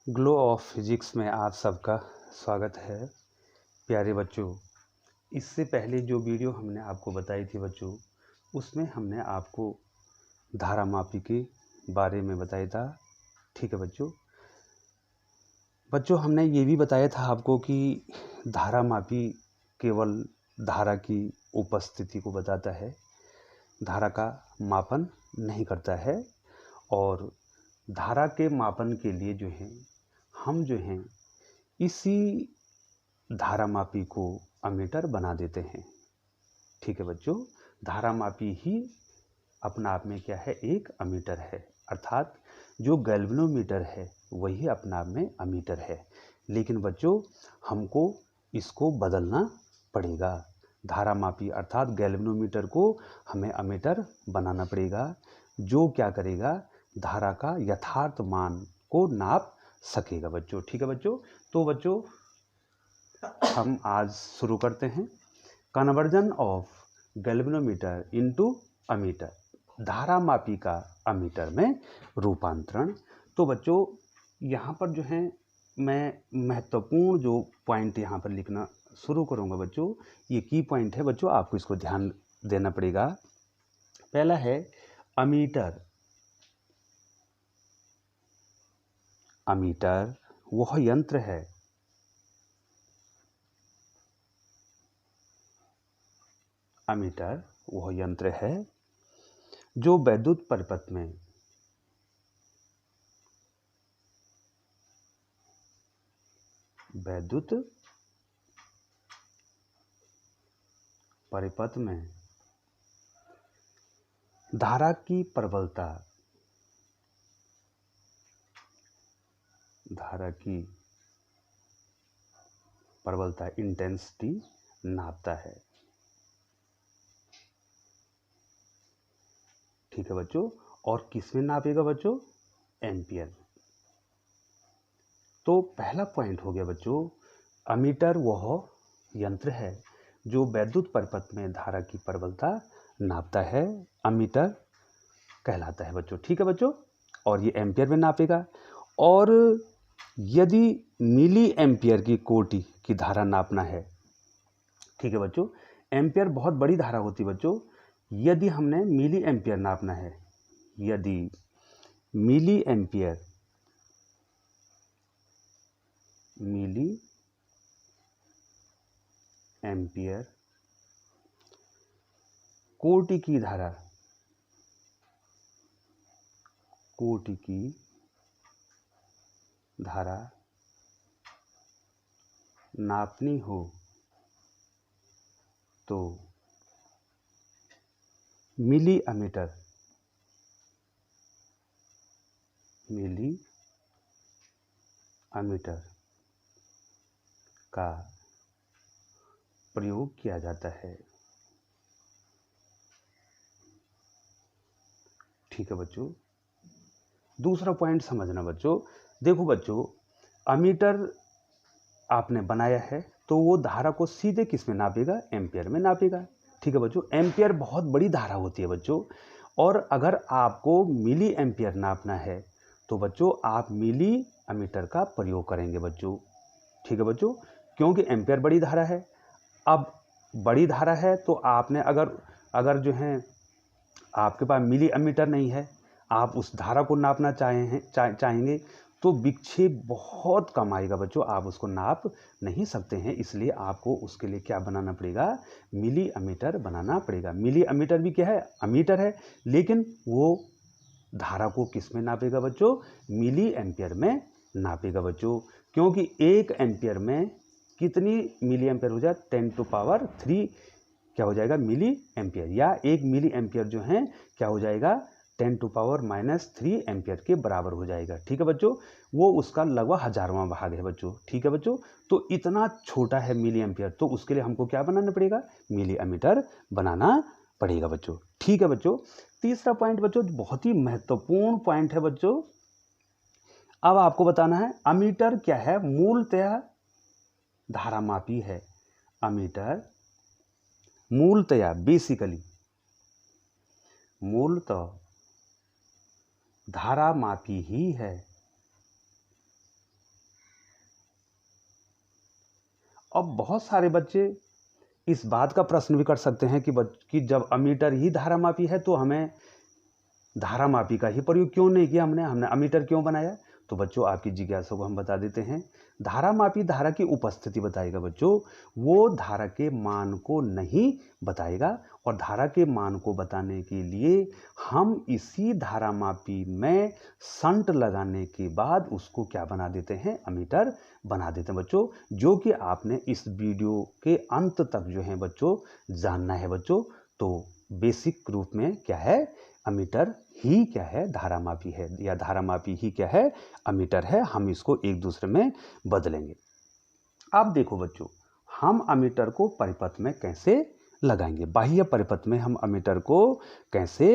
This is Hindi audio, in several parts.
ग्लो ऑफ फिजिक्स में आप सबका स्वागत है प्यारे बच्चों। इससे पहले जो वीडियो हमने आपको बताई थी बच्चों, उसमें हमने आपको धारामापी के बारे में बताया था। ठीक है बच्चों। हमने ये भी बताया था आपको कि धारामापी केवल धारा की उपस्थिति को बताता है, धारा का मापन नहीं करता है। और धारा के मापन के लिए जो है हम जो हैं इसी धारामापी को अमीटर बना देते हैं। ठीक है बच्चों, धारामापी ही अपना आप में क्या है, एक अमीटर है। अर्थात जो गैल्वेनोमीटर है वही अपना आप में अमीटर है। लेकिन बच्चों हमको इसको बदलना पड़ेगा। धारामापी अर्थात गैल्वेनोमीटर को हमें अमीटर बनाना पड़ेगा, जो क्या करेगा, धारा का यथार्थ मान को नाप सकेगा बच्चों। ठीक है बच्चों। तो बच्चों हम आज शुरू करते हैं conversion of galvanometer into ammeter, धारामापी का अमीटर में रूपांतरण। तो बच्चों यहाँ पर जो है मैं महत्वपूर्ण जो पॉइंट यहाँ पर लिखना शुरू करूँगा बच्चों, ये की पॉइंट है बच्चों, आपको इसको ध्यान देना पड़ेगा। पहला है अमीटर। अमीटर वह यंत्र है अमीटर वह यंत्र है जो वैद्युत परिपथ में धारा की प्रबलता इंटेंसिटी नापता है। ठीक है बच्चों। और किस में नापेगा बच्चों? एम्पियर। तो पहला पॉइंट हो गया बच्चों, अमीटर वह यंत्र है जो वैद्युत परिपथ में धारा की प्रबलता नापता है, अमीटर कहलाता है बच्चों। ठीक है बच्चों। और ये एम्पियर में नापेगा। और यदि मिली एम्पियर की कोटि की धारा नापना है, ठीक है बच्चों, एम्पियर बहुत बड़ी धारा होती है बच्चों। यदि हमने मिली एम्पियर नापना है, यदि मिली एम्पियर कोटि की धारा नापनी हो तो मिली अमीटर का प्रयोग किया जाता है। ठीक है बच्चों। दूसरा पॉइंट समझना बच्चों। देखो बच्चों, अमीटर आपने बनाया है तो वो धारा को सीधे किस में नापेगा? एम्पियर में नापेगा। ठीक है बच्चों। एम्पियर बहुत बड़ी धारा होती है बच्चों। और अगर आपको मिली एम्पियर नापना है तो बच्चों आप मिली अमीटर का प्रयोग करेंगे बच्चों। ठीक है बच्चों, क्योंकि एम्पियर बड़ी धारा है। अब बड़ी धारा है तो आपने अगर जो है आपके पास मिली अमीटर नहीं है, आप उस धारा को नापना चाहेंगे तो विक्षेप बहुत कम आएगा बच्चों, आप उसको नाप नहीं सकते हैं। इसलिए आपको उसके लिए क्या बनाना पड़ेगा? मिली अमीटर बनाना पड़ेगा। मिली अमीटर भी क्या है? अमीटर है, लेकिन वो धारा को किस में नापेगा बच्चों? मिली एम्पियर में नापेगा बच्चों। क्योंकि एक एम्पियर में कितनी मिली एम्पियर हो जाए? 10⁻³ क्या हो जाएगा? Milliampere. या एक मिली एम्पियर जो है क्या हो जाएगा? 10⁻³ एम्पियर के बराबर हो जाएगा। ठीक है बच्चों। वो उसका लगभग 1000वां भाग है बच्चों। ठीक है बच्चों। तो इतना छोटा है मिली एम्पियर, तो उसके लिए हमको क्या बनाना पड़ेगा? मिली अमीटर बनाना पड़ेगा बच्चों। ठीक है बच्चों। तीसरा पॉइंट बच्चों बहुत ही महत्वपूर्ण पॉइंट है बच्चों। अब आपको बताना है अमीटर क्या है? मूलतः धारामापी है। अमीटर मूलतः धारामापी ही है। अब बहुत सारे बच्चे इस बात का प्रश्न भी कर सकते हैं कि जब अमीटर ही धारामापी है तो हमें धारामापी का ही प्रयोग क्यों नहीं किया, हमने अमीटर क्यों बनाया। तो बच्चों आपकी जिज्ञासा को हम बता देते हैं। धारामापी धारा की उपस्थिति बताएगा बच्चों, वो धारा के मान को नहीं बताएगा। और धारा के मान को बताने के लिए हम इसी धारामापी में शंट लगाने के बाद उसको क्या बना देते हैं, अमीटर बना देते हैं बच्चों, जो कि आपने इस वीडियो के अंत तक जो है बच्चों जानना है बच्चों। तो बेसिक रूप में क्या है, अमीटर ही क्या है, धारामापी है, या धारामापी ही क्या है, अमीटर है। हम इसको एक दूसरे में बदलेंगे। अब देखो बच्चों, हम अमीटर को परिपथ में कैसे लगाएंगे, बाह्य परिपथ में हम अमीटर को कैसे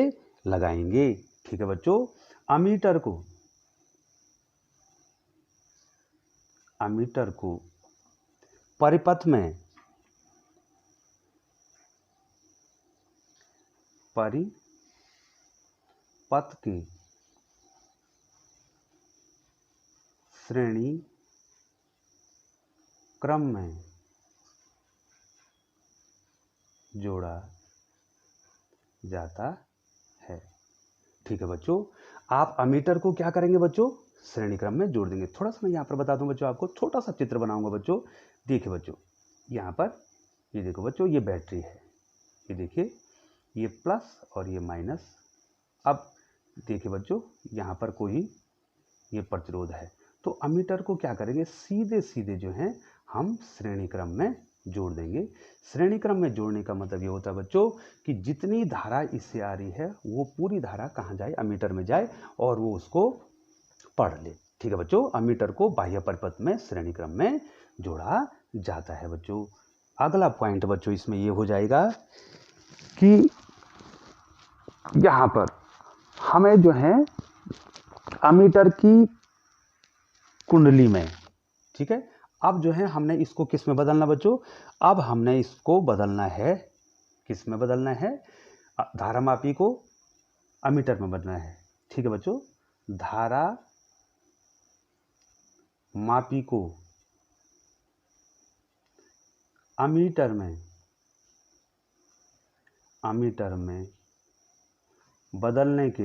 लगाएंगे। ठीक है बच्चों, अमीटर को परिपथ में पथ के श्रेणी क्रम में जोड़ा जाता है। ठीक है बच्चों, आप अमीटर को क्या करेंगे बच्चों, श्रेणी क्रम में जोड़ देंगे। थोड़ा सा मैं यहाँ पर बता दूं बच्चों, आपको छोटा सा चित्र बनाऊंगा बच्चों। देखिए बच्चों, यहाँ पर ये देखो बच्चों, ये बैटरी है, ये देखिए, ये प्लस और ये माइनस। अब देखिए बच्चों, यहाँ पर कोई ये प्रतिरोध है, तो अमीटर को क्या करेंगे, सीधे सीधे जो है हम श्रेणी क्रम में जोड़ देंगे। श्रेणी क्रम में जोड़ने का मतलब ये होता है बच्चों कि जितनी धारा इससे आ रही है वो पूरी धारा कहाँ जाए, अमीटर में जाए और वो उसको पढ़ ले। ठीक है बच्चों, अमीटर को बाह्य परिपथ में श्रेणी क्रम में जोड़ा जाता है बच्चों। अगला पॉइंट बच्चों इसमें ये हो जाएगा कि यहाँ पर हमें जो है अमीटर की कुंडली में, ठीक है, अब जो है हमने इसको किस में बदलना बच्चों, अब हमने इसको बदलना है, किस में बदलना है, धारामापी को अमीटर में बदलना है। ठीक है बच्चों, धारा मापी को अमीटर में बदलने के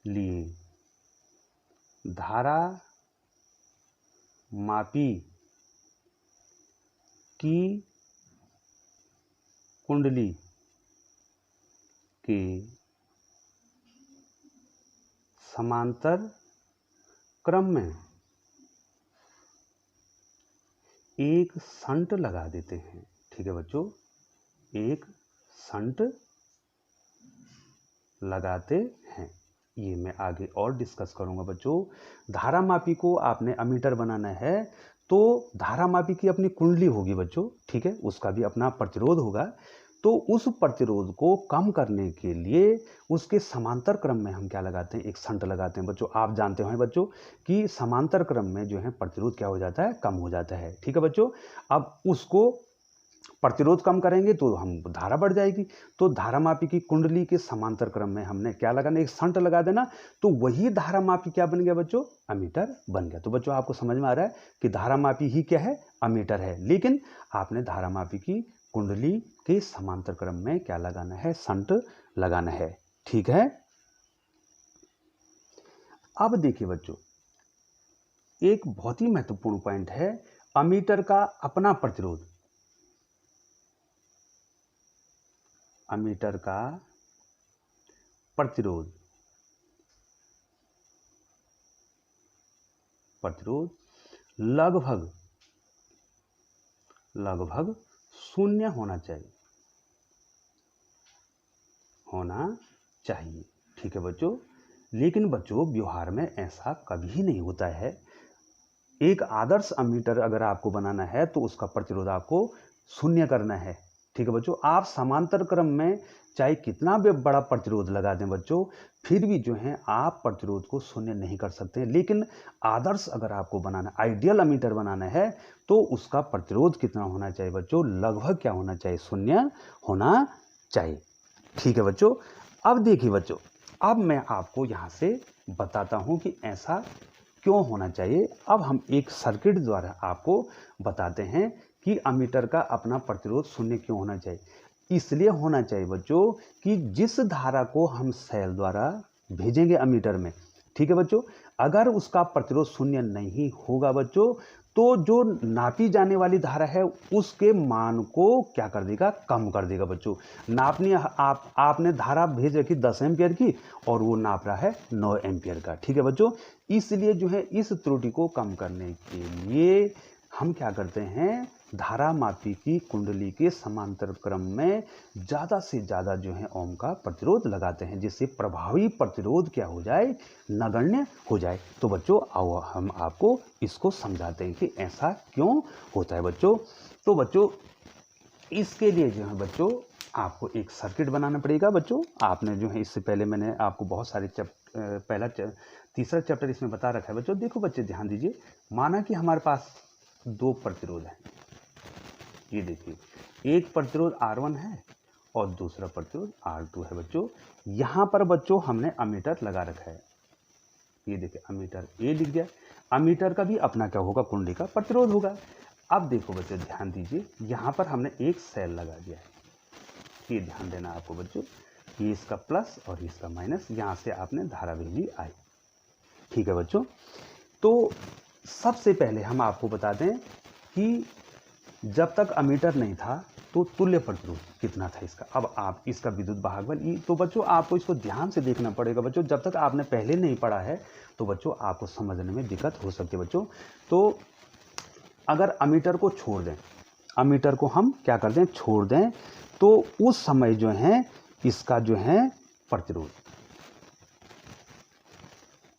लिए धारा मापी की कुंडली के समांतर क्रम में एक शंट लगा देते हैं। ठीक है बच्चों, एक शंट लगाते हैं। ये मैं आगे और डिस्कस करूंगा बच्चों। धारामापी को आपने अमीटर बनाना है तो धारामापी की अपनी कुंडली होगी बच्चों, ठीक है, उसका भी अपना प्रतिरोध होगा। तो उस प्रतिरोध को कम करने के लिए उसके समांतर क्रम में हम क्या लगाते हैं, एक शंट लगाते हैं बच्चों। आप जानते हैं बच्चों कि समांतर क्रम में जो है प्रतिरोध क्या हो जाता है, कम हो जाता है। ठीक है बच्चों, अब उसको प्रतिरोध कम करेंगे तो हम धारा बढ़ जाएगी। तो धारामापी की कुंडली के समांतर क्रम में हमने क्या लगाना, एक शंट लगा देना, तो वही धारामापी क्या बन गया बच्चों, अमीटर बन गया। तो बच्चों आपको समझ में आ रहा है कि धारामापी ही क्या है, अमीटर है, लेकिन आपने धारामापी की कुंडली के समांतर क्रम में क्या लगाना है, शंट लगाना है। ठीक है, अब देखिए बच्चों, एक बहुत ही महत्वपूर्ण पॉइंट है, अमीटर का अपना प्रतिरोध। अमीटर का प्रतिरोध लगभग शून्य होना चाहिए। ठीक है बच्चों, लेकिन बच्चों व्यवहार में ऐसा कभी नहीं होता है। एक आदर्श अमीटर अगर आपको बनाना है तो उसका प्रतिरोध आपको शून्य करना है। ठीक है बच्चों, आप समांतर क्रम में चाहे कितना भी बड़ा प्रतिरोध लगा दें बच्चों, फिर भी जो है आप प्रतिरोध को शून्य नहीं कर सकते। लेकिन आदर्श अगर आपको बनाना, आइडियल अमीटर बनाना है तो उसका प्रतिरोध कितना होना चाहिए बच्चों, लगभग क्या होना चाहिए, शून्य होना चाहिए। ठीक है बच्चों, अब देखिए बच्चों, अब मैं आपको यहाँ से बताता हूँ कि ऐसा क्यों होना चाहिए। अब हम एक सर्किट द्वारा आपको बताते हैं कि अमीटर का अपना प्रतिरोध शून्य क्यों होना चाहिए। इसलिए होना चाहिए बच्चों कि जिस धारा को हम सेल द्वारा भेजेंगे अमीटर में, ठीक है बच्चों, अगर उसका प्रतिरोध शून्य नहीं होगा बच्चों, तो जो नापी जाने वाली धारा है उसके मान को क्या कर देगा, कम कर देगा बच्चों। नापनी आपने धारा भेज रखी 10 एम्पियर की और वो नाप रहा है 9 एम्पियर का, ठीक है बच्चों। इसलिए जो है इस त्रुटि को कम करने के लिए हम क्या करते हैं, धारा मापी की कुंडली के समांतर क्रम में ज़्यादा से ज़्यादा जो है ओम का प्रतिरोध लगाते हैं, जिससे प्रभावी प्रतिरोध क्या हो जाए, नगण्य हो जाए। तो बच्चों आओ हम आपको इसको समझाते हैं कि ऐसा क्यों होता है बच्चों। तो बच्चों इसके लिए जो है बच्चों आपको एक सर्किट बनाना पड़ेगा बच्चों। आपने जो है इससे पहले मैंने आपको बहुत सारे तीसरा चैप्टर इसमें बता रखा है बच्चों। देखो बच्चे ध्यान दीजिए, माना कि हमारे पास दो प्रतिरोध हैं, ये देखिए, एक प्रतिरोध R1 है और दूसरा प्रतिरोध R2 है बच्चों। यहाँ पर बच्चों हमने अमीटर लगा रखा है, ये देखिए अमीटर A लिख दिया। अमीटर का भी अपना क्या होगा, कुंडली का प्रतिरोध होगा। अब देखो बच्चों ध्यान दीजिए, यहाँ पर हमने एक सेल लगा दिया है, ये ध्यान देना आपको बच्चों, ये इसका प्लस और इसका माइनस, यहाँ से आपने धारा भेजी आई, ठीक है बच्चों। तो सबसे पहले हम आपको बता दें कि जब तक अमीटर नहीं था तो तुल्य प्रतिरोध कितना था इसका। अब आप इसका विद्युत भाग बल ई, तो बच्चों आपको इसको ध्यान से देखना पड़ेगा बच्चों। जब तक आपने पहले नहीं पढ़ा है तो बच्चों आपको समझने में दिक्कत हो सकती है बच्चों। तो अगर अमीटर को छोड़ दें, अमीटर को हम क्या कर दें, छोड़ दें, तो उस समय जो है इसका जो है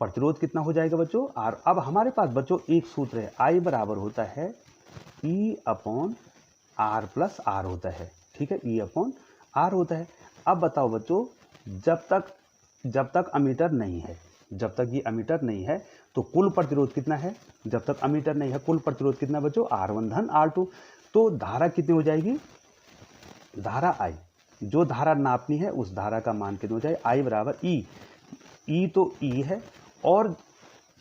प्रतिरोध कितना हो जाएगा बच्चों, आर। अब हमारे पास बच्चों एक सूत्र है, आई बराबर होता है E upon R plus r होता है, ठीक है, ई अपॉन आर होता है। अब बताओ बच्चों, जब तक अमीटर नहीं है, जब तक ये अमीटर नहीं है तो कुल प्रतिरोध कितना है, जब तक अमीटर नहीं है कुल प्रतिरोध कितना बच्चों, R1 धन R2। तो धारा कितनी हो जाएगी, धारा आई, जो धारा नापनी है उस धारा का मान कितना हो जाए, आई बराबर ई, ई तो ई है और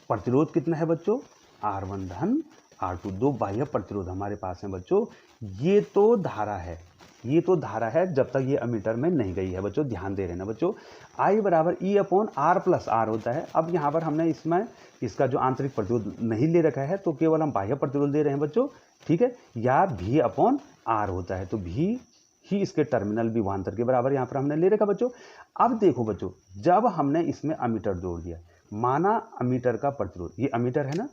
प्रतिरोध कितना है बच्चों, R1 धन R2। दो बाह्य प्रतिरोध हमारे पास हैं बच्चों। ये तो धारा है, ये तो धारा है जब तक ये अमीटर में नहीं गई है बच्चों, ध्यान दे रहे ना बच्चों। आई बराबर E upon R plus r होता है। अब यहाँ पर हमने इसमें इसका जो आंतरिक प्रतिरोध नहीं ले रखा है तो केवल हम बाह्य प्रतिरोध दे रहे हैं बच्चों, ठीक है, या भी अपॉन आर होता है, तो भी ही इसके टर्मिनल विभवांतर के बराबर यहाँ पर हमने ले रखा बच्चों। अब देखो बच्चों, जब हमने इसमें अमीटर जोड़ दिया, माना अमीटर का प्रतिरोध, ये अमीटर है ना,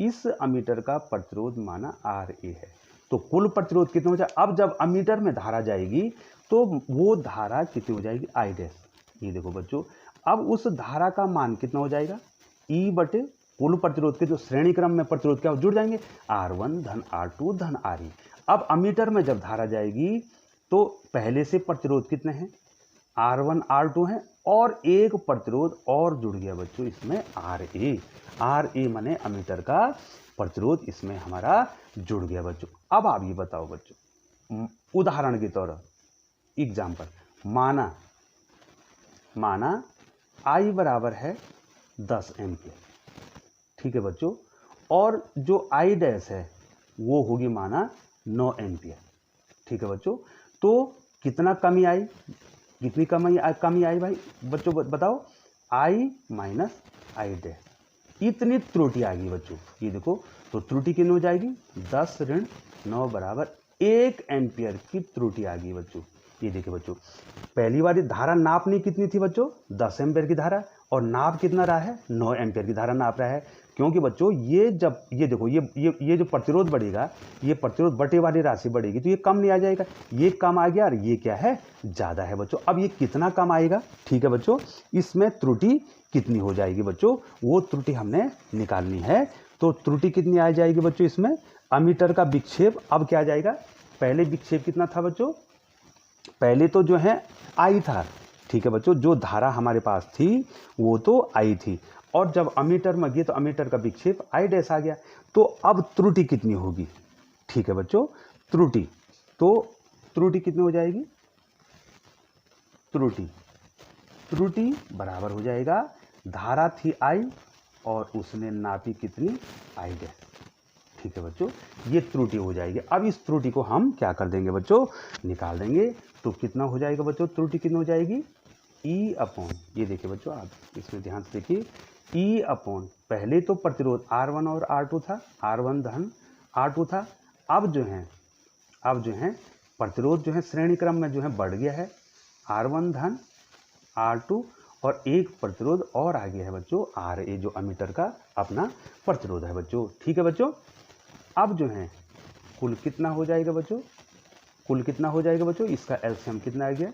इस अमीटर का प्रतिरोध माना RA है, तो कुल प्रतिरोध कितना हो जाए। अब जब अमीटर में धारा जाएगी तो वो धारा कितनी हो जाएगी, I डैश। ये देखो बच्चों, अब उस धारा का मान कितना हो जाएगा, E बटे कुल प्रतिरोध के जो श्रेणी क्रम में प्रतिरोध क्या जुड़ जाएंगे, R1 धन R2 धन RE। अब अमीटर में जब धारा जाएगी तो पहले से प्रतिरोध कितने हैं, R1 R2 हैं और एक प्रतिरोध और जुड़ गया बच्चों इसमें, RA माने अमीटर का प्रतिरोध इसमें हमारा जुड़ गया बच्चों। अब आप ये बताओ बच्चों, उदाहरण के तौर एग्जाम्पल, माना I बराबर है 10 एम्पियर, ठीक है बच्चों, और जो I डैश है वो होगी माना 9 एम्पियर, ठीक है बच्चों। तो कितना कमी आई, कितनी कमी आई भाई बच्चों बताओ, I माइनस I डैश, इतनी त्रुटि आ गई बच्चों। ये देखो, तो त्रुटि कितनी हो जाएगी, 10 ऋण 9 बराबर 1 एम्पियर की त्रुटि आ गई बच्चों। ये देखिए बच्चों, पहली वाली धारा नापनी कितनी थी बच्चों, 10 एम्पियर की धारा, और नाप कितना रहा है, 9 एम्पियर की धारा नाप रहा है। क्योंकि बच्चों ये जब ये देखो ये जो प्रतिरोध बढ़ेगा, ये प्रतिरोध बटे वाली राशि बढ़ेगी तो ये कम नहीं आ जाएगा, ये कम आ गया और ये क्या है, ज़्यादा है बच्चों। अब ये कितना कम आएगा, ठीक है बच्चों, इसमें त्रुटि कितनी हो जाएगी बच्चों, वो त्रुटि हमने निकालनी है। तो त्रुटि कितनी आ जाएगी बच्चों इसमें, अमीटर का विक्षेप अब क्या आ जाएगा, पहले विक्षेप कितना था बच्चों, पहले तो जो है I था, ठीक है बच्चों, जो धारा हमारे पास थी वो तो I थी, और जब अमीटर में गए तो अमीटर का विक्षेप I डैश आ गया। तो अब त्रुटि कितनी होगी, ठीक है बच्चों, त्रुटि, तो त्रुटि कितनी हो जाएगी, त्रुटि बराबर हो जाएगा, धारा थी I और उसने नापी कितनी आई डैश। ठीक है बच्चों, ये त्रुटि हो जाएगी। अब इस त्रुटि को हम क्या कर देंगे बच्चों, निकाल देंगे। तो कितना हो जाएगा बच्चों, त्रुटि कितनी हो जाएगी, ई अपॉन, ये देखिए बच्चों आप इसमें ध्यान से देखिए, ई अपॉन, पहले तो प्रतिरोध R1 और R2 था, R1 धन R2 था। अब जो है प्रतिरोध जो है श्रेणी क्रम में जो है बढ़ गया है, R1 धन R2, और एक प्रतिरोध और आ गया है बच्चों RA, जो अमीटर का अपना प्रतिरोध है बच्चों। ठीक है बच्चों, अब जो है कुल कितना हो जाएगा बच्चों, कुल कितना हो जाएगा बच्चों, इसका एलसीएम कितना आ गया,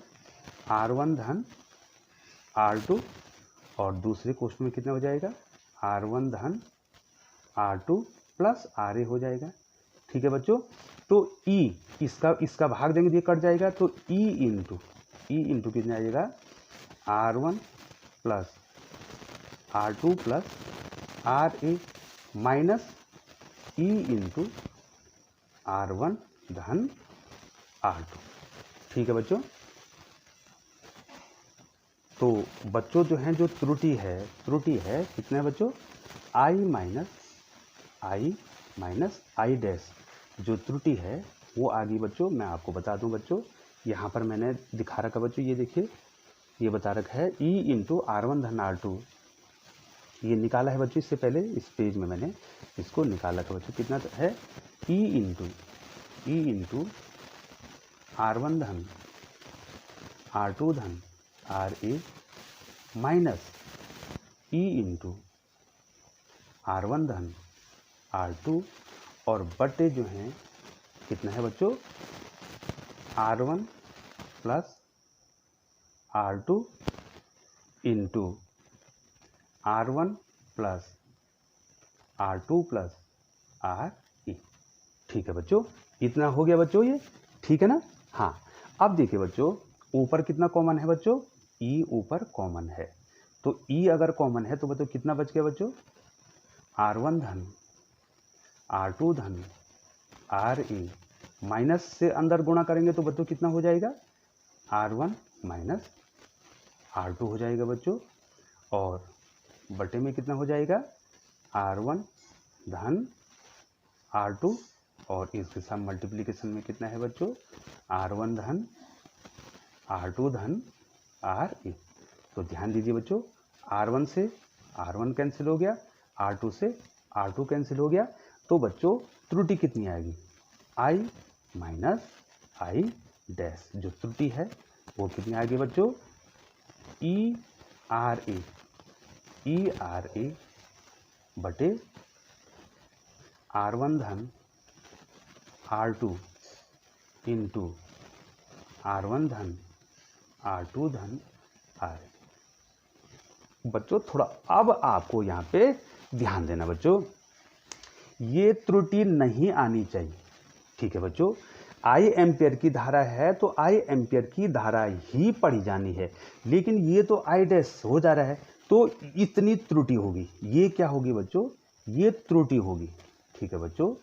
R1 धन R2, और दूसरे क्वेश्चन में कितना हो जाएगा, R1 धन R2 प्लस RA हो जाएगा। ठीक है बच्चों, तो E इसका भाग देंगे तो ये कट जाएगा, तो E इंटू कितना आ जाएगा, R1 plus R2 plus RA minus E into R1 धन R2। ठीक है बच्चों, तो बच्चों जो है, जो त्रुटि है कितना है बच्चों, I माइनस आई डैश, जो त्रुटि है वो आ गई बच्चों। मैं आपको बता दूं बच्चों, यहाँ पर मैंने दिखा रखा बच्चों, ये देखिए, ये बता रखा है E इंटू R1 धन R2, ये निकाला है बच्चों इससे पहले, इस पेज में मैंने इसको निकाला था बच्चों। कितना है, E इंटू R1 धन R2 धन RA minus E into R1 धन R2, और बटे जो है कितना है बच्चों, R1 plus R2 into R1 plus R2 plus RE। ठीक है बच्चों, इतना हो गया बच्चों ये, ठीक है ना। हाँ, अब देखिए बच्चों, ऊपर कितना कॉमन है बच्चों, E ऊपर कॉमन है, तो E अगर कॉमन है तो बच्चों कितना बच गया बच्चों, R1 धन R2 धन RE माइनस से अंदर गुणा करेंगे तो बच्चों कितना हो जाएगा, R1 माइनस R2 हो जाएगा बच्चों, और बटे में कितना हो जाएगा, R1 धन R2, और इसके साथ मल्टीप्लिकेशन में कितना है बच्चों, R1 धन R2 धन RE। तो ध्यान दीजिए बच्चों, R1 से R1 कैंसिल हो गया, R2 से R2 कैंसिल हो गया, तो बच्चों त्रुटि कितनी आएगी, I माइनस आई डैश, जो त्रुटि है वो कितनी आएगी बच्चों, ERA बटे R1 धन R2 इंटू R1 धन R2 धन RA। बच्चों थोड़ा अब आपको यहाँ पे ध्यान देना बच्चों, ये त्रुटि नहीं आनी चाहिए। ठीक है बच्चों, I एम्पियर की धारा है तो I एम्पियर की धारा ही पढ़ी जानी है, लेकिन ये तो I डैश हो जा रहा है, तो इतनी त्रुटि होगी, ये क्या होगी बच्चों, ये त्रुटि होगी। ठीक है बच्चों,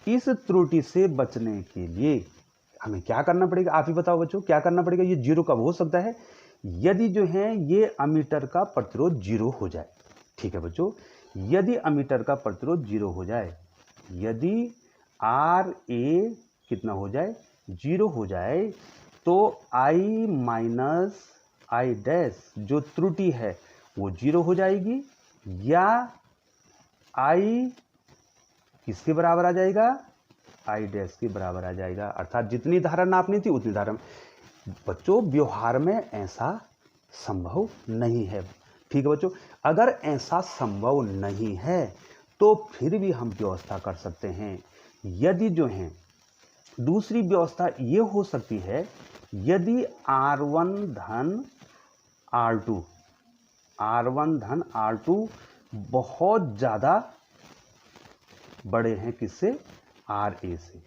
इस त्रुटि से बचने के लिए हमें क्या करना पड़ेगा, आप ही बताओ बच्चों, क्या करना पड़ेगा। ये जीरो कब हो सकता है, यदि जो है ये अमीटर का प्रतिरोध जीरो हो जाए। ठीक है बच्चों, यदि अमीटर का प्रतिरोध जीरो हो जाए, यदि RA कितना हो जाए, जीरो हो जाए, तो I माइनस आई डैश जो त्रुटि है वो जीरो हो जाएगी, या I किसके बराबर आ जाएगा, I डैश के बराबर आ जाएगा, अर्थात जितनी धारा नापनी थी उतनी धारा। बच्चों व्यवहार में ऐसा संभव नहीं है। ठीक है बच्चों, अगर ऐसा संभव नहीं है तो फिर भी हम व्यवस्था कर सकते हैं। यदि जो है दूसरी व्यवस्था ये हो सकती है, यदि R1 धन R2 बहुत ज़्यादा बड़े हैं किससे, RA से।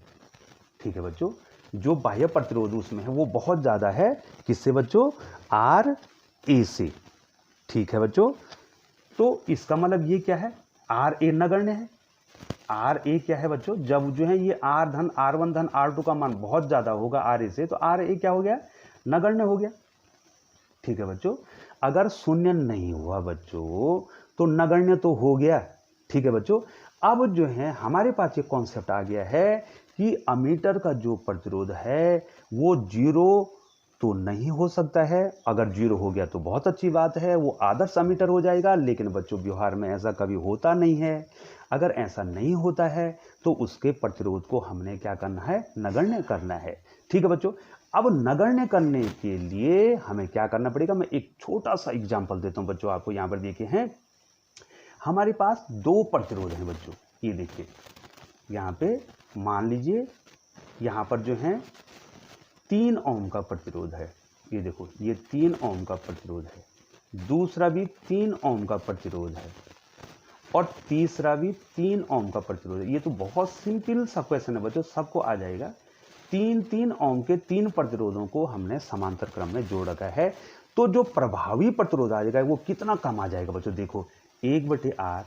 ठीक है बच्चों, जो बाह्य प्रतिरोध उसमें है वो बहुत ज़्यादा है किससे बच्चों, RA से। ठीक है बच्चों, तो इसका मतलब ये क्या है, RA नगण्य है। RA क्या है बच्चों, जब जो है ये R1 धन R2 का मान बहुत ज़्यादा होगा RA से, तो RA क्या हो गया, नगण्य हो गया। ठीक है बच्चों, अगर शून्य नहीं हुआ बच्चों तो नगण्य तो हो गया। ठीक है बच्चों, अब जो है हमारे पास ये कॉन्सेप्ट आ गया है कि अमीटर का जो प्रतिरोध है वो जीरो तो नहीं हो सकता है। अगर जीरो हो गया तो बहुत अच्छी बात है, वो आदर्श अमीटर हो जाएगा। लेकिन बच्चों व्यवहार में ऐसा कभी होता नहीं है। अगर ऐसा नहीं होता है तो उसके प्रतिरोध को हमने क्या करना है, नगण्य करना है। ठीक है बच्चों, अब नगण्य करने के लिए हमें क्या करना पड़ेगा, मैं एक छोटा सा एग्जाम्पल देता हूं बच्चों आपको। यहां पर देखिए हैं, हमारे पास दो प्रतिरोध हैं बच्चों। ये देखिए यहाँ पे मान लीजिए यहाँ पर जो है 3 ओम का प्रतिरोध है। ये देखो ये 3 ओम का प्रतिरोध है, दूसरा भी 3 ओम का प्रतिरोध है और तीसरा भी 3 ओम का प्रतिरोध है। ये तो बहुत सिंपल सा क्वेश्चन है बच्चों, सबको आ जाएगा। 3 ओम के 3 प्रतिरोधों को हमने समांतर क्रम में जोड़ रखा है। तो जो प्रभावी प्रतिरोध आ जाएगा वो कितना कम आ जाएगा बच्चों, देखो 1/R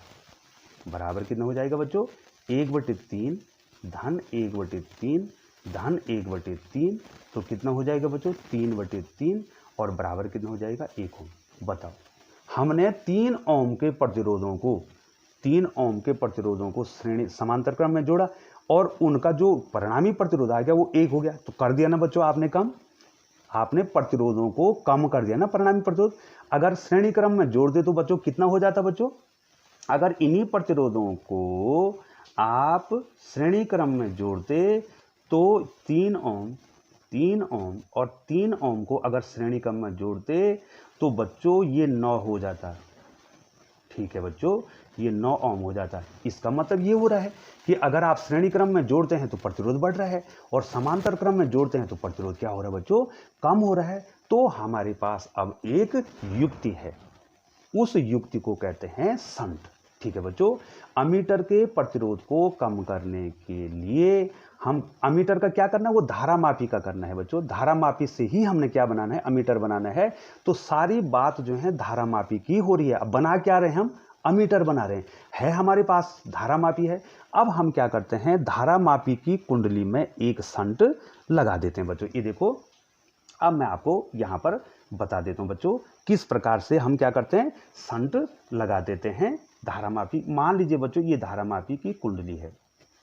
बराबर कितना हो जाएगा बच्चों, 1/3 धन 1/3 धन 1/3, तो कितना हो जाएगा बच्चों 3/3 और बराबर कितना हो जाएगा 1 ओम। बताओ, हमने 3 ओम के प्रतिरोधों को श्रेणी समांतर क्रम में जोड़ा और उनका जो परिणामी प्रतिरोध आ गया वो 1 हो गया। तो कर दिया ना बच्चों आपने कम, आपने प्रतिरोधों को कम कर दिया ना परिणामी प्रतिरोध। अगर श्रेणी क्रम में जोड़ दे तो बच्चों कितना हो जाता बच्चों, अगर इन्हीं प्रतिरोधों को आप श्रेणी क्रम में जोड़ते तो 3 ओम और 3 ओम को अगर श्रेणी क्रम में जोड़ते तो बच्चों ये 9 हो जाता। ठीक है बच्चों, ये 9 ओम हो जाता है। इसका मतलब ये हो रहा है कि अगर आप श्रेणी क्रम में जोड़ते हैं तो प्रतिरोध बढ़ रहा है और समांतर क्रम में जोड़ते हैं तो प्रतिरोध क्या हो रहा है बच्चों, कम हो रहा है। तो हमारे पास अब एक युक्ति है, उस युक्ति को कहते हैं शंट। ठीक है बच्चों, अमीटर के प्रतिरोध को कम करने के लिए हम अमीटर का क्या करना है, वो धारामापी का करना है बच्चों। धारामापी से ही हमने क्या बनाना है, अमीटर बनाना है। तो सारी बात जो है धारामापी की हो रही है। अब बना क्या रहे हैं हम, अमीटर बना रहे हैं, हमारे पास धारामापी है। अब हम क्या करते हैं, धारामापी की कुंडली में एक शंट लगा देते हैं बच्चों। ये देखो, अब मैं आपको यहाँ पर बता देता हूँ बच्चों किस प्रकार से हम क्या करते हैं, शंट लगा देते हैं धारामापी। मान लीजिए बच्चों ये धारामापी की कुंडली है।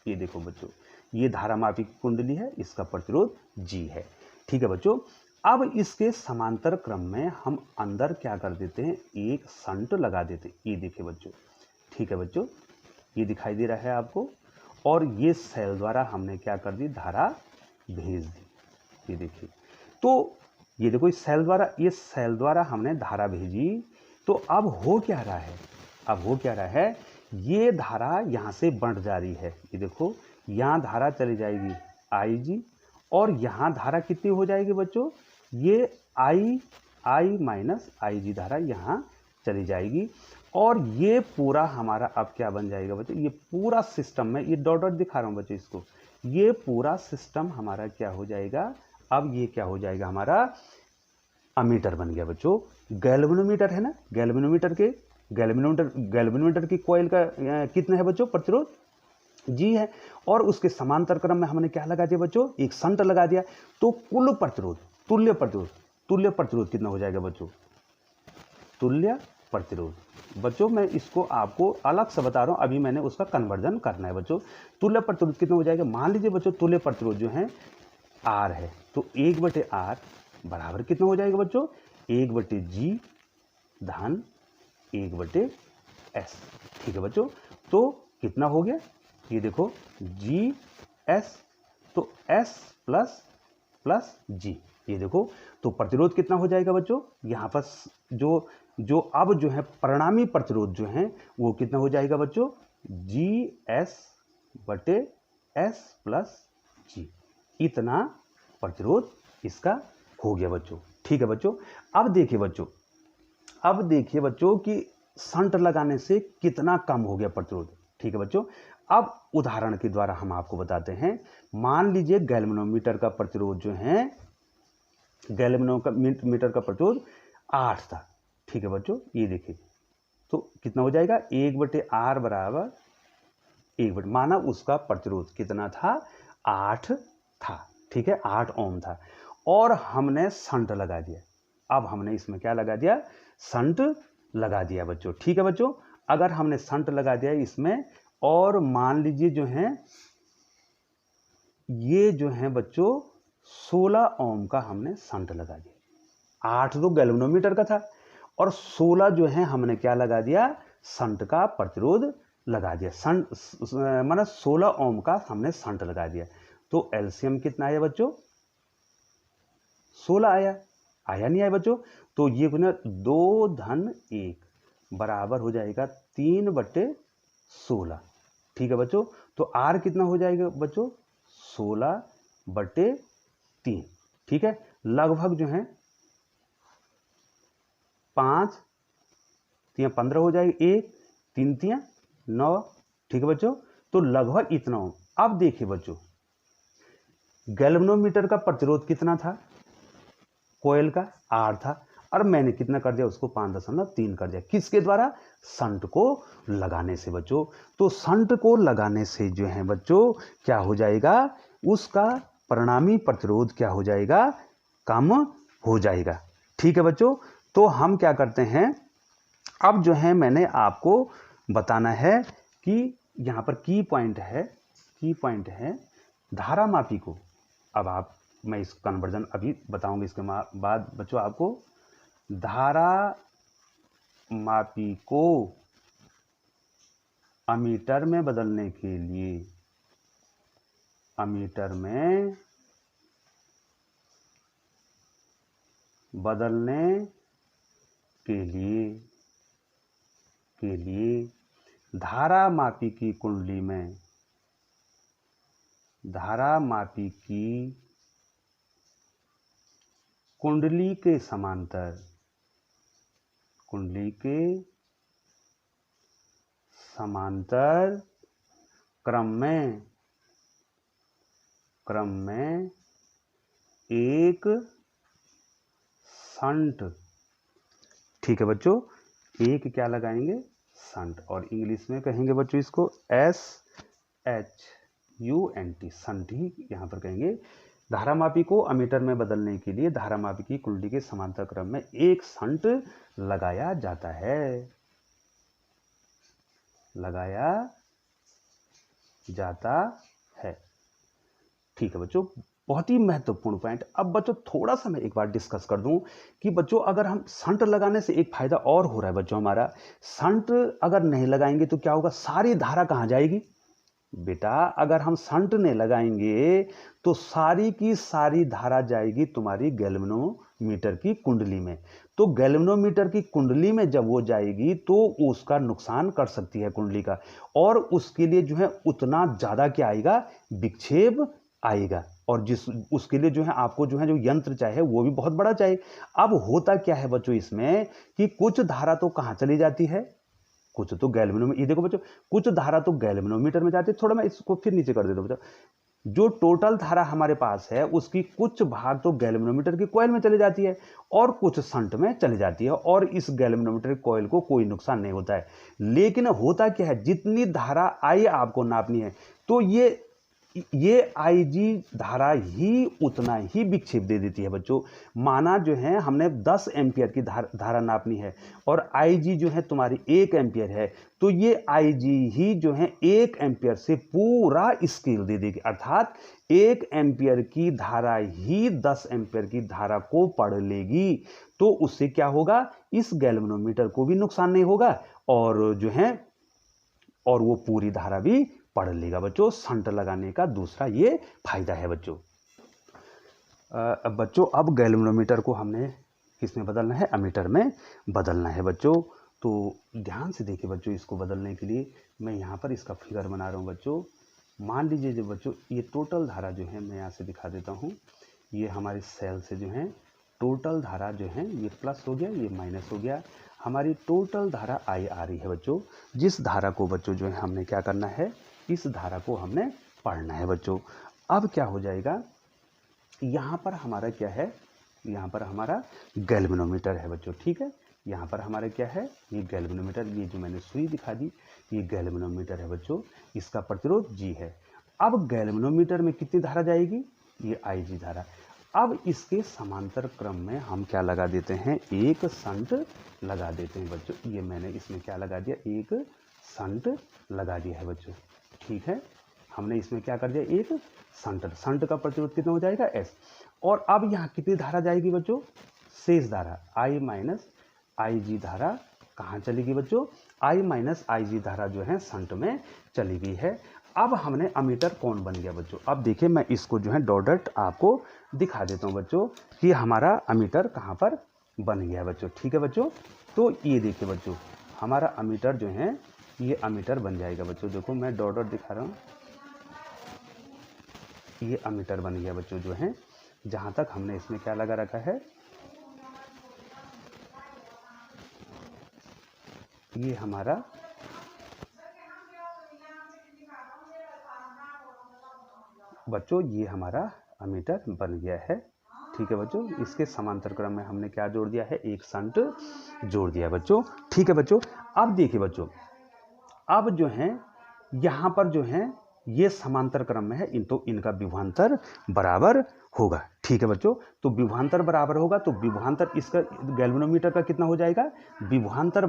ये देखो बच्चों, ये धारामापी की कुंडली है, इसका प्रतिरोध G है। ठीक है बच्चों, अब इसके समांतर क्रम में हम अंदर क्या कर देते हैं, एक शंट लगा देते हैं। ये देखिए बच्चों, ठीक है बच्चों, ये दिखाई दे रहा है आपको। और ये सेल द्वारा हमने क्या कर दी, धारा भेज दी। ये देखिए, तो ये देखो इस सेल द्वारा हमने धारा भेजी। तो अब हो क्या रहा है, ये धारा यहाँ से बढ़ जा रही है। ये देखो यहाँ धारा चली जाएगी IG और यहाँ धारा कितनी हो जाएगी बच्चों, ये I माइनस IG धारा यहाँ चली जाएगी। और ये पूरा हमारा अब क्या बन जाएगा बच्चों, ये पूरा सिस्टम में, ये डॉट डॉट दिखा रहा हूँ बच्चों इसको, ये पूरा सिस्टम हमारा क्या हो जाएगा, अब ये क्या हो जाएगा, हमारा अमीटर बन गया बच्चों। गैल्वेनोमीटर है ना, गैल्वेनोमीटर की कॉइल का कितना है बच्चों, प्रतिरोध G है। और उसके समांतर क्रम में हमने क्या लगा दिया बच्चों, एक शंट लगा दिया। तो कुल प्रतिरोध, तुल्य प्रतिरोध कितना हो जाएगा बच्चों, तुल्य प्रतिरोध। बच्चों मैं इसको आपको अलग से बता रहा हूं, अभी मैंने उसका कन्वर्जन करना है बच्चों। तुल्य प्रतिरोध कितना हो जाएगा, मान लीजिए बच्चों तुल्य प्रतिरोध जो है R है, तो 1/R बराबर कितना हो जाएगा बच्चों, 1/G धन 1/S। ठीक है बच्चों, तो कितना हो गया, ये देखो GS, तो S प्लस G। ये देखो, तो प्रतिरोध कितना हो जाएगा बच्चों, यहाँ पर जो अब जो है परिणामी प्रतिरोध जो है वो कितना हो जाएगा बच्चों, GS/S प्लस G। इतना प्रतिरोध इसका हो गया बच्चों। ठीक है बच्चों, अब देखिए बच्चों कि शंट लगाने से कितना कम हो गया प्रतिरोध। ठीक है बच्चों, अब उदाहरण के द्वारा हम आपको बताते हैं। मान लीजिए गैल्वेनोमीटर का प्रतिरोध जो है, गैल्वेनोमीटर का प्रतिरोध 8 था। ठीक है बच्चों, ये देखिए, तो कितना हो जाएगा, 1/R बराबर 1/, माना उसका प्रतिरोध कितना था, 8 था। ठीक है, 8 ओम था और हमने शंट लगा दिया। अब हमने इसमें क्या लगा दिया, शंट लगा दिया बच्चों। ठीक है बच्चों, अगर हमने शंट लगा दिया इसमें, और मान लीजिए जो है ये जो है बच्चों 16 ओम का हमने शंट लगा दिया। 8 तो गैल्वेनोमीटर का था और 16 जो है हमने क्या लगा दिया, शंट का प्रतिरोध लगा दिया। शंट माना 16 ओम का हमने शंट लगा दिया। तो एलसीएम कितना आया बच्चों, 16 आया, आया नहीं आया बच्चों। तो ये गुना 2 धन 1 बराबर हो जाएगा 3/16। ठीक है बच्चों। तो आर कितना हो जाएगा बच्चों, 16/3। ठीक है, लगभग जो है 5 तिया 15 हो जाएगी, 1 3 तिया 9। ठीक है बच्चों, तो लगभग इतना हो। अब देखिए बच्चों, गैल्वेनोमीटर का प्रतिरोध कितना था, कोयल का आर था, और मैंने कितना कर दिया उसको 5.3 कर दिया। किसके द्वारा, शंट को लगाने से बच्चों। तो शंट को लगाने से जो है बच्चों क्या हो जाएगा, उसका परिणामी प्रतिरोध क्या हो जाएगा, कम हो जाएगा। ठीक है बच्चों। तो हम क्या करते हैं, अब जो है मैंने आपको बताना है कि यहाँ पर की पॉइंट है धारा मापी को। अब मैं इस कन्वर्जन अभी बताऊंगी, इसके बाद बच्चों आपको धारा मापी को अमीटर में बदलने के लिए, अमीटर में बदलने के लिए धारा मापी की कुंडली में, धारा मापी की कुंडली के समांतर, कुंडली के समांतर क्रम में एक शंट, ठीक है बच्चों, एक क्या लगाएंगे, शंट, और इंग्लिश में कहेंगे बच्चों इसको SHUNT, शंट ही यहाँ पर कहेंगे। धारामापी को अमीटर में बदलने के लिए धारामापी की कुंडली के समांतर क्रम में एक शंट लगाया जाता है, लगाया जाता है। ठीक है बच्चों, बहुत ही महत्वपूर्ण पॉइंट। अब बच्चों थोड़ा सा मैं एक बार डिस्कस कर दूं कि बच्चों अगर हम शंट लगाने से एक फायदा और हो रहा है बच्चों हमारा, शंट अगर नहीं लगाएंगे तो क्या होगा, सारी धारा कहाँ जाएगी बेटा, अगर हम शंट नहीं लगाएंगे तो सारी की सारी धारा जाएगी तुम्हारी गैल्वेनोमीटर की कुंडली में। तो गैल्वेनोमीटर की कुंडली में जब वो जाएगी तो उसका नुकसान कर सकती है कुंडली का, और उसके लिए जो है उतना ज़्यादा क्या आएगा, विक्षेप आएगा, और जिस उसके लिए जो है आपको जो है जो यंत्र चाहिए वो भी बहुत बड़ा चाहिए। अब होता क्या है बच्चों इसमें कि कुछ धारा तो कहाँ चली जाती है, कुछ तो गैल्वेनोमीटर, ये देखो बच्चों कुछ धारा तो गैल्वेनोमीटर में जाती है। थोड़ा मैं इसको फिर नीचे कर देता हूं बच्चों, जो टोटल धारा हमारे पास है उसकी कुछ भाग तो गैल्वेनोमीटर की कॉइल में चली जाती है और कुछ शंट में चली जाती है, और इस गैल्वेनोमीटर की कॉइल को कोई नुकसान नहीं होता है। लेकिन होता क्या है, जितनी धारा आई आपको नापनी है तो ये आईजी धारा ही उतना ही विक्षेप दे देती है बच्चों। माना जो है हमने 10 एम्पियर की धारा नापनी है और आईजी जो है तुम्हारी 1 एम्पियर है, तो ये आईजी ही जो है 1 एम्पियर से पूरा स्केल दे देगी, अर्थात 1 एम्पियर की धारा ही 10 एम्पियर की धारा को पढ़ लेगी। तो उससे क्या होगा, इस गैल्वेनोमीटर को भी नुकसान नहीं होगा और जो है और वो पूरी धारा भी पढ़ लेगा बच्चों। शंट लगाने का दूसरा ये फायदा है बच्चों। अब गैल्वेनोमीटर को हमने किस में बदलना है, अमीटर में बदलना है बच्चों। तो ध्यान से देखिए बच्चों, इसको बदलने के लिए मैं यहाँ पर इसका फिगर बना रहा हूँ बच्चों। मान लीजिए जो बच्चों ये टोटल धारा जो है मैं यहाँ से दिखा देता हूँ, ये हमारी सेल से जो है टोटल धारा जो है ये प्लस हो गया, ये माइनस हो गया, हमारी टोटल धारा आई आ रही है बच्चों। जिस धारा को बच्चों जो है हमने क्या करना है, इस धारा को हमने पढ़ना है बच्चों। अब क्या हो जाएगा, यहाँ पर हमारा क्या है, यहाँ पर हमारा गैल्वेनोमीटर है बच्चों, ठीक है। यहाँ पर हमारा क्या है, ये गैल्वेनोमीटर, ये जो मैंने सुई दिखा दी ये गैल्वेनोमीटर है बच्चों, इसका प्रतिरोध G है। अब गैल्वेनोमीटर में कितनी धारा जाएगी, ये IG धारा। अब इसके समांतर क्रम में हम क्या लगा देते हैं, एक शंट लगा देते हैं बच्चों। ये मैंने इसमें क्या लगा दिया, एक शंट लगा दिया है बच्चों। ठीक है, हमने इसमें क्या कर दिया, एक शंट का प्रतिरोध कितना हो जाएगा, एस। और अब यहाँ कितनी धारा जाएगी बच्चों, शेष धारा I माइनस आई जी धारा कहाँ चली गई बच्चों, I माइनस आई जी धारा जो है शंट में चली गई है। अब हमने अमीटर कौन बन गया बच्चों। अब देखिए मैं इसको जो है डॉट आपको दिखा देता हूँ बच्चों कि हमारा अमीटर कहाँ पर बन गया बच्चों। ठीक है बच्चों, तो ये देखिए बच्चों हमारा अमीटर जो है ये अमीटर बन जाएगा बच्चों। देखो मैं डॉट दिखा रहा हूँ, ये अमीटर बन गया बच्चों जो है, जहाँ तक हमने इसमें क्या लगा रखा है, ये हमारा बच्चों ये हमारा अमीटर बन गया है। ठीक है बच्चों, इसके समांतर क्रम में हमने क्या जोड़ दिया है, एक शंट जोड़ दिया बच्चों। ठीक है बच्चों, अब देखिए बच्चों, अब जो है यहाँ पर जो है ये समांतर क्रम में है, तो इनका विभवांतर बराबर होगा। ठीक है बच्चों, तो विभवांतर बराबर होगा, तो विभवांतर इसका गैल्वेनोमीटर का कितना हो जाएगा, विभवांतर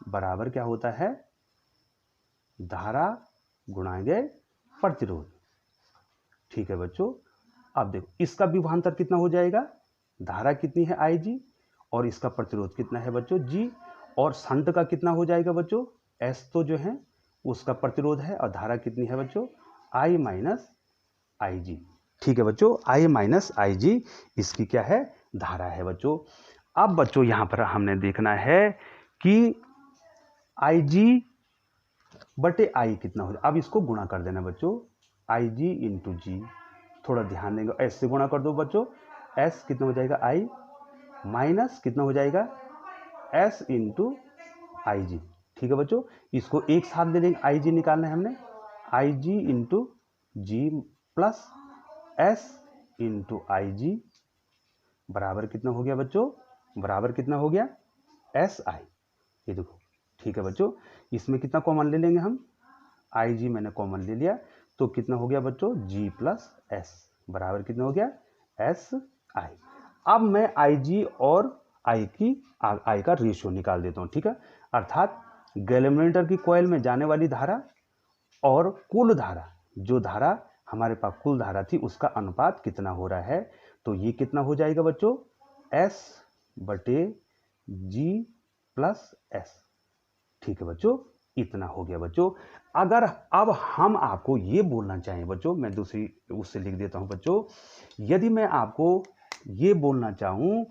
बराबर क्या होता है, धारा गुणागे प्रतिरोध। ठीक है बच्चों, अब देखो इसका विभवांतर कितना हो जाएगा, धारा कितनी है IG और इसका प्रतिरोध कितना है बच्चों G, और शंट का कितना हो जाएगा बच्चों S, तो जो है उसका प्रतिरोध है, और धारा कितनी है बच्चों I माइनस आई जी। ठीक है बच्चों, I माइनस आई जी इसकी क्या है, धारा है बच्चों। अब बच्चों यहाँ पर हमने देखना है कि IG बटे I कितना हो जाए। अब इसको गुणा कर देना बच्चों, IG इंटू जी, थोड़ा ध्यान देंगे, S से गुणा कर दो बच्चों, S कितना हो जाएगा I माइनस कितना हो जाएगा S इंटू आई जी। ठीक है बच्चों, इसको एक साथ दे देंगे, आई जी निकालना है हमने, आई जी इंटू जी प्लस S इंटू आई जी बराबर कितना हो गया बच्चों, बराबर कितना हो गया SI। ये देखो, ठीक है बच्चों, इसमें कितना कॉमन ले लेंगे हम, आई जी मैंने कॉमन ले लिया, तो कितना हो गया बच्चों G प्लस S बराबर कितना हो गया SI। अब मैं IG और I का रेशियो निकाल देता हूँ। ठीक है, अर्थात गैल्वेनोमीटर की कॉइल में जाने वाली धारा और कुल धारा, जो धारा हमारे पास कुल धारा थी उसका अनुपात कितना हो रहा है, तो ये कितना हो जाएगा बच्चों S बटे G प्लस S। ठीक है बच्चों, इतना हो गया बच्चों। अगर अब हम आपको ये बोलना चाहें बच्चों, मैं दूसरी उससे लिख देता हूं बच्चों, यदि मैं आपको ये बोलना चाहूं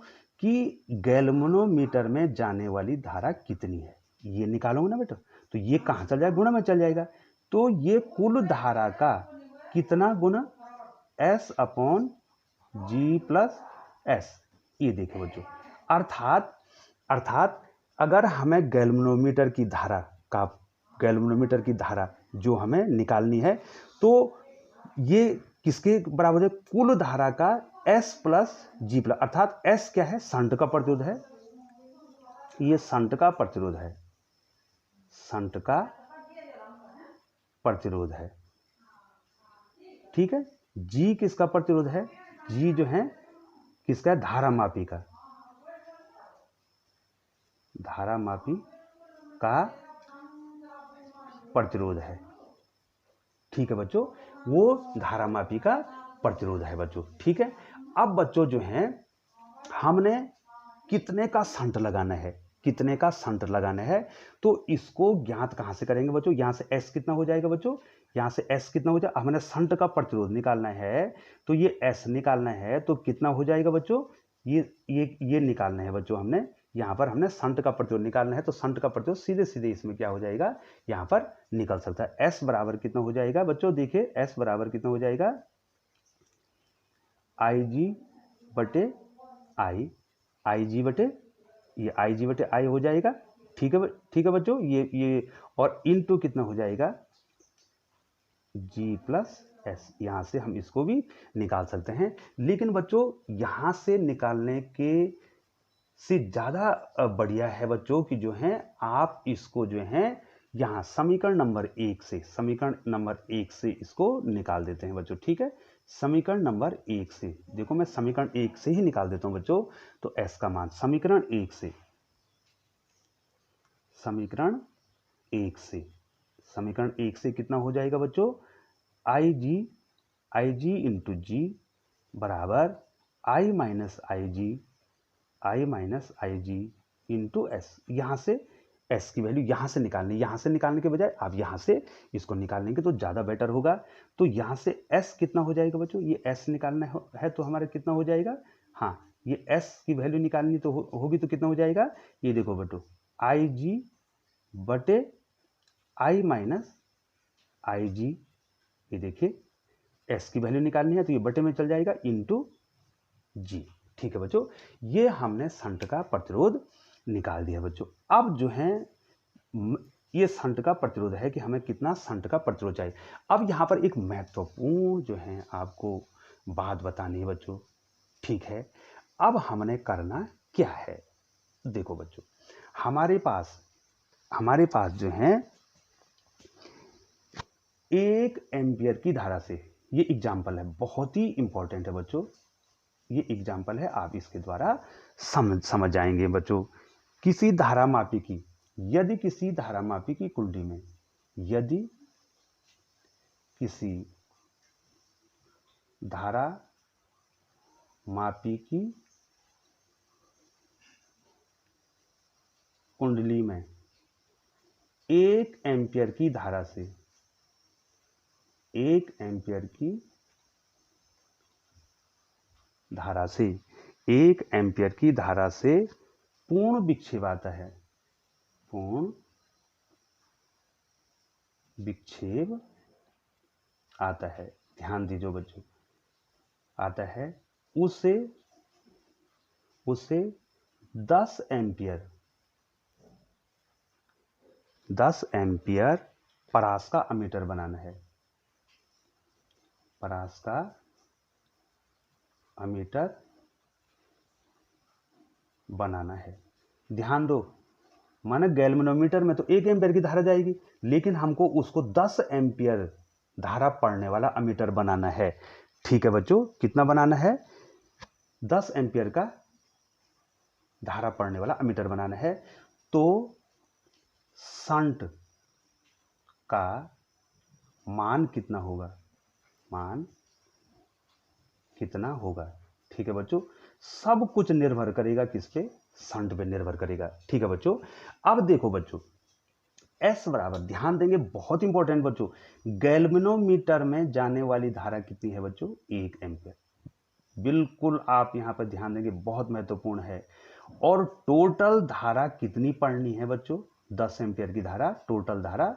कि गैल्वेनोमीटर में जाने वाली धारा कितनी है, ये निकालोगे ना बेटा, तो ये कहाँ चल जाएगा, गुणा में चल जाएगा, तो ये कुल धारा का कितना गुना S upon G plus S। ये देखो बच्चों, अर्थात अगर हमें गैल्वेनोमीटर की धारा जो हमें निकालनी है, तो ये किसके बराबर है, कुल धारा का S प्लस G प्लस, अर्थात S क्या है, शंट का प्रतिरोध है, ये शंट का प्रतिरोध है, शंट का प्रतिरोध है। ठीक है, G किसका प्रतिरोध है, G जो है किसका, धारामापी का, धारामापी का प्रतिरोध है। ठीक है बच्चों, वो धारामापी का प्रतिरोध है बच्चों। ठीक है, अब बच्चों जो है हमने कितने का शंट लगाना है, कितने का शंट लगाना है, तो इसको ज्ञात कहां से करेंगे बच्चों, यहां से S कितना हो जाएगा बच्चों, यहां से S कितना हो जाएगा, हमने शंट का प्रतिरोध निकालना है, तो ये S निकालना है, तो कितना हो जाएगा बच्चों, ये निकालना है बच्चों, हमने यहाँ पर हमने शंट का प्रतिरोध निकालना है, तो शंट का प्रतिरोध सीधे सीधे इसमें क्या हो जाएगा, यहाँ पर निकल सकता है। S बराबर कितना हो जाएगा बच्चों, देखिए S बराबर कितना हो जाएगा, IG बटे IG बटे ये IG बटे I हो जाएगा। ठीक है बच्चों, ये और इनटू कितना हो जाएगा G प्लस S, यहाँ से हम इसको भी निकाल सकते हैं। लेकिन बच्चों यहाँ से निकालने के से ज़्यादा बढ़िया है बच्चों कि जो है आप इसको जो है यहाँ समीकरण नंबर 1 से इसको निकाल देते हैं बच्चों। ठीक है, समीकरण नंबर 1 से देखो, मैं समीकरण 1 से ही निकाल देता हूं बच्चों। तो s का मान समीकरण 1 से कितना हो जाएगा बच्चों? IG इंटू जी बराबर I minus I G into S. यहाँ से s की वैल्यू यहाँ से निकालने के बजाय आप यहाँ से इसको निकाल लेंगे तो ज़्यादा बेटर होगा। तो यहाँ से s कितना हो जाएगा बच्चों? ये s निकालना है तो हमारा कितना हो जाएगा? हाँ, ये s की वैल्यू निकालनी तो होगी तो कितना हो जाएगा? ये देखो बच्चों, आई जी बटे I माइनस आई जी। ये देखिए, s की वैल्यू निकालनी है तो ये बटे में चल जाएगा इंटू जी। ठीक है बच्चों, ये हमने शंट का प्रतिरोध निकाल दिया बच्चों। अब जो है ये शंट का प्रतिरोध है कि हमें कितना शंट का प्रतिरोध चाहिए। अब यहाँ पर एक महत्वपूर्ण जो है आपको बात बतानी है बच्चों। ठीक है, अब हमने करना क्या है? देखो बच्चों, हमारे पास जो है 1 एम्पियर की धारा से, ये एग्जाम्पल है, बहुत ही इंपॉर्टेंट है बच्चों। ये एग्जाम्पल है, आप इसके द्वारा समझ जाएंगे बच्चों। किसी धारामापी की, यदि किसी धारामापी की कुंडली में, यदि किसी धारामापी की कुंडली में 1 एम्पियर की धारा से 1 एम्पियर की धारा से पूर्ण विक्षेप आता है, पूर्ण विक्षेप आता है, ध्यान दीजिए बच्चों, आता है, उसे 10 एम्पियर परास का अमीटर बनाना है, परास का अमीटर बनाना है। ध्यान दो, माना गैल्वेनोमीटर में तो 1 एम्पियर की धारा जाएगी, लेकिन हमको उसको 10 एम्पियर धारा पड़ने वाला अमीटर बनाना है। ठीक है बच्चों, कितना बनाना है? 10 एम्पियर का धारा पड़ने वाला अमीटर बनाना है। तो शंट का मान कितना होगा? ठीक है बच्चों, सब कुछ निर्भर करेगा किस पे? शंट पे निर्भर करेगा। ठीक है बच्चों, अब देखो बच्चों, S बराबर, ध्यान देंगे, बहुत इंपॉर्टेंट बच्चों, गैल्वेनोमीटर में जाने वाली धारा कितनी है बच्चों? 1 एम्पियर। बिल्कुल आप यहां पर ध्यान देंगे, बहुत महत्वपूर्ण है। और टोटल धारा कितनी पड़नी है बच्चों? 10 एम्पियर की धारा, टोटल धारा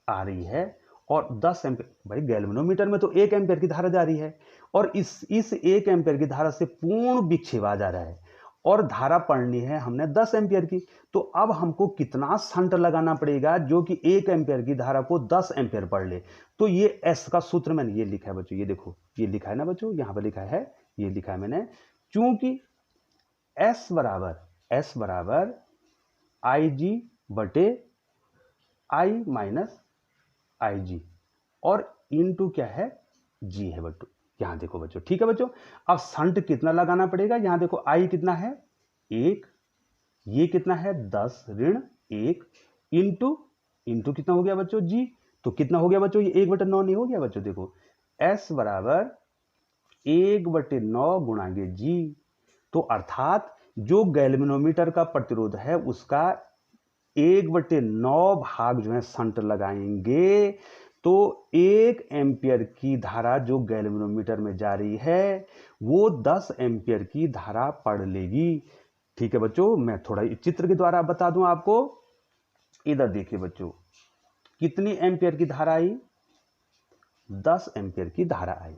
आ रही है। और 10 एम्पियर, भाई गैल्वेनोमीटर में तो 1 एम्पियर की धारा जा रही है, और इस 1 एम्पियर की धारा से पूर्ण विक्षेप आ जा रहा है, और धारा पड़नी है हमने 10 एम्पियर की। तो अब हमको कितना शंट लगाना पड़ेगा जो कि 1 एम्पियर की धारा को 10 एम्पियर पढ़ ले? तो ये एस का सूत्र मैंने ये लिखा है बच्चों, ये देखो, ये लिखा है ना बच्चों, यहां पर लिखा है, ये लिखा है मैंने, चूंकि एस बराबर आई जी बटे आई माइनस आई जी, और इनटू क्या है? जी है बच्चों। यहां देखो बच्चों, ठीक है बच्चों, अब शंट कितना लगाना पड़ेगा? यहां देखो, आई कितना है? 1, ये कितना है? 10 ऋण 1, इंटू कितना हो गया बच्चों? जी। तो कितना हो गया बच्चों? ये 1/9 नहीं हो गया बच्चों? देखो, एस बराबर 1/9 गुणागे जी। तो अर्थात जो गैल्वेनोमीटर का प्रतिरोध है उसका 1/9 भाग जो है शंट लगाएंगे, तो 1 एम्पियर की धारा जो गैल्वेनोमीटर में जा रही है वो 10 एम्पियर की धारा पढ़ लेगी। ठीक है बच्चों, मैं थोड़ा चित्र के द्वारा बता दूं आपको। इधर देखिए बच्चों, कितनी एम्पियर की धारा आई? 10 एम्पियर की धारा आई।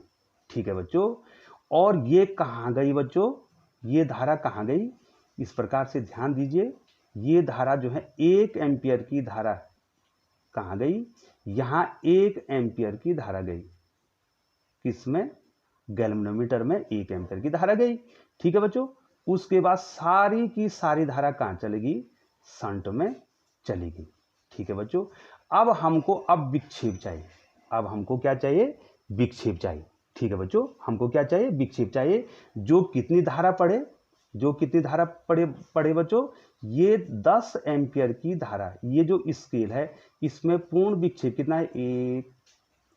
ठीक है बच्चों, और ये कहां गई बच्चों? ये धारा कहां गई? इस प्रकार से ध्यान दीजिए, ये धारा जो है 1 एम्पियर की धारा कहां गई? यहां 1 एम्पियर की धारा गई, किसमें? गैल्वेनोमीटर में 1 एम्पियर की धारा गई। ठीक है बच्चों, उसके बाद सारी की सारी धारा कहां चलेगी? शंट में चलेगी। ठीक है बच्चों, अब हमको विक्षेप चाहिए। अब हमको क्या चाहिए? विक्षेप चाहिए। ठीक है बच्चों, हमको क्या चाहिए? विक्षेप चाहिए। जो कितनी धारा पड़े, जो कितनी धारा पड़े बच्चों? ये 10 एम्पियर की धारा। ये जो स्केल है इसमें पूर्ण विक्षेप कितना है? 1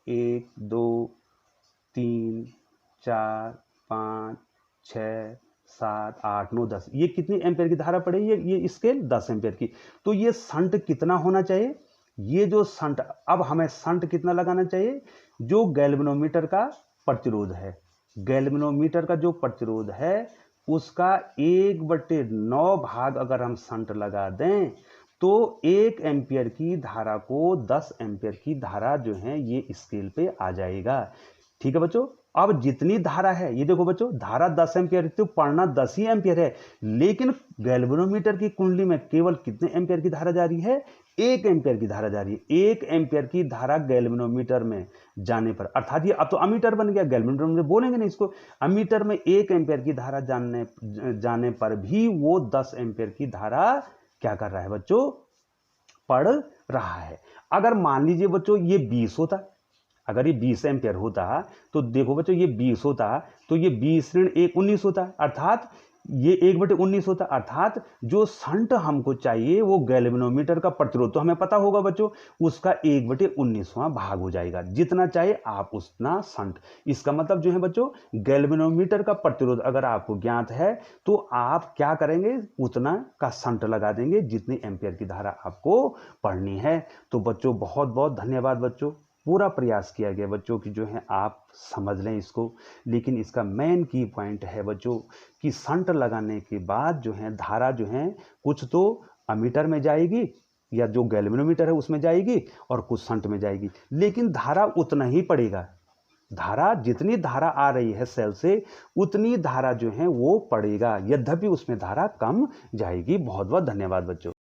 1 2 3 4 5 6 7 8 9 10। ये कितनी एम्पियर की धारा पड़े? ये स्केल 10 एम्पियर की। तो ये शंट कितना होना चाहिए? ये जो शंट, अब हमें शंट कितना लगाना चाहिए? जो गैल्वेनोमीटर का प्रतिरोध है, गैल्वेनोमीटर का जो प्रतिरोध है उसका 1/9 भाग अगर हम शंट लगा दें तो 1 एम्पियर की धारा को 10 एम्पियर की धारा जो है ये स्केल पे आ जाएगा। ठीक है बच्चों, अब जितनी धारा है, ये देखो बच्चों, धारा 10 एम्पियर तो पढ़ना 10 ही एम्पियर है, लेकिन गैल्वेनोमीटर की कुंडली में केवल कितने एम्पियर की धारा जा रही है? 1 एम्पियर की धारा जा रही है। 1 एम्पियर की धारा गैल्वेनोमीटर में जाने पर, अर्थात ये अब तो अमीटर बन गया, गैल्वेनोमीटर में बोलेंगे नहीं इसको, अमीटर में 1 एम्पियर की धारा जाने पर भी वो 10 एम्पियर की धारा क्या कर रहा है बच्चों? पढ़ रहा है। अगर मान लीजिए बच्चों ये 20 होता, अगर ये 20 एम्पियर होता तो देखो बच्चों ये 20 होता तो ये 20 ऋण 1 19 होता, अर्थात ये 1/19 होता। अर्थात जो शंट हमको चाहिए वो गैल्वेनोमीटर का प्रतिरोध तो हमें पता होगा बच्चों, उसका 1/19वां भाग हो जाएगा। जितना चाहिए आप उतना शंट। इसका मतलब जो है बच्चों, गैल्वेनोमीटर का प्रतिरोध अगर आपको ज्ञात है तो आप क्या करेंगे? उतना का शंट लगा देंगे जितनी एम्पियर की धारा आपको पढ़नी है। तो बच्चों बहुत बहुत धन्यवाद बच्चों, पूरा प्रयास किया गया बच्चों कि जो है आप समझ लें इसको। लेकिन इसका मेन की पॉइंट है बच्चों कि शंट लगाने के बाद जो है धारा जो है कुछ तो अमीटर में जाएगी या जो गैल्वेनोमीटर है उसमें जाएगी और कुछ शंट में जाएगी, लेकिन धारा उतना ही पड़ेगा। धारा, जितनी धारा आ रही है सेल से उतनी धारा जो है वो पड़ेगा, यद्यपि उसमें धारा कम जाएगी। बहुत बहुत धन्यवाद बच्चों।